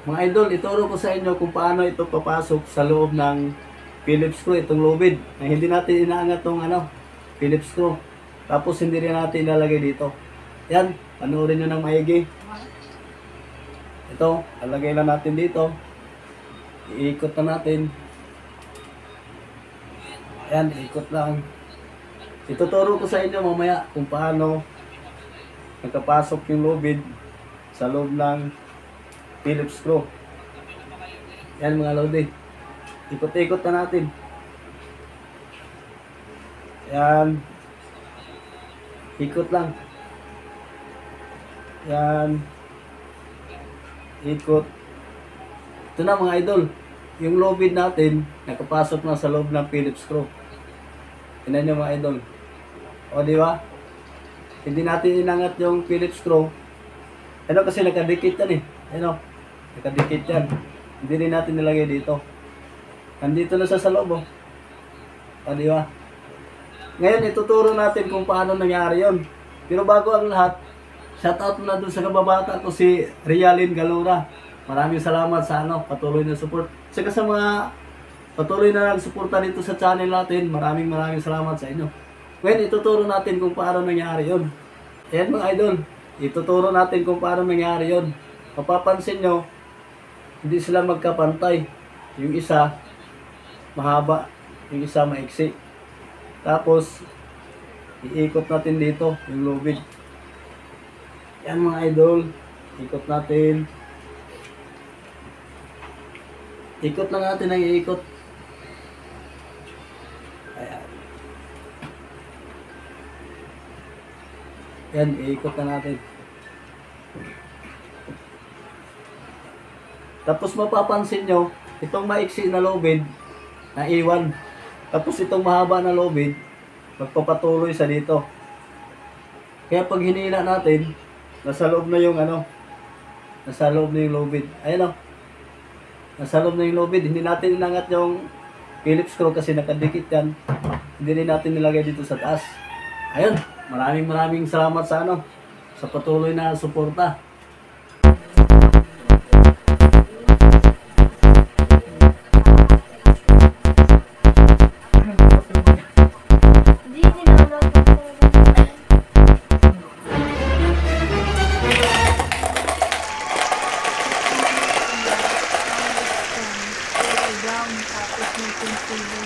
Mga idol, ituro ko sa inyo kung paano ito papasok sa loob ng Phillips screw, itong lubid. Na hindi natin inaangat tong Phillips screw. Tapos hindi rin natin ilalagay dito. Yan, panoorin nyo ng maigi. Ito, lalagay lang natin dito. Iikot na natin. Yan, ikot lang. Ituturo ko sa inyo mamaya kung paano nagkapasok yung lubid sa loob ng Phillips screw. Yan mga lodi. Ikot-ikot na natin. Yan. Ikot lang. Yan. Ikot. Ito na mga idol. Yung lubid natin nakapasok na sa loob ng Phillips screw. Tingnan nyo mga idol. O di ba? Hindi natin inangat yung Phillips screw. Ano kasi nakadikit yan eh. Ano? Nakadikit yan. Hindi rin natin nilagay dito. Nandito na sa loob oh. O di ba? Ngayon ituturo natin kung paano nangyari yon. Pero bago ang lahat, shoutout na dun sa kababata ko si Rialin Galura. Maraming salamat sa patuloy na support. Saka sa mga patuloy na nagsuporta dito sa channel natin, maraming salamat sa inyo. Ngayon ituturo natin kung paano nangyari yon. Ayan mga idol, ituturo natin kung paano nangyari yon. Mapapansin nyo, hindi sila magkapantay. Yung isa mahaba, yung isa maiksi. Tapos iikot natin dito yung lubid. Yan mga idol, ikot natin. Ikot lang natin ang iikot. Ayan. Yan, iikot na natin. Tapos mapapansin nyo, itong maiksi na lubid, naiwan. Tapos itong mahaba na lubid, magpapatuloy sa dito. Kaya pag hinila natin, nasa loob na yung nasa loob na yung lubid. Ayan o. Nasa loob na yung lubid. Hindi natin inangat yung Phillips screw kasi nakadikit yan. Hindi rin natin nilagay dito sa taas. Ayun. Maraming salamat sa sa patuloy na suporta. Tapos may concealer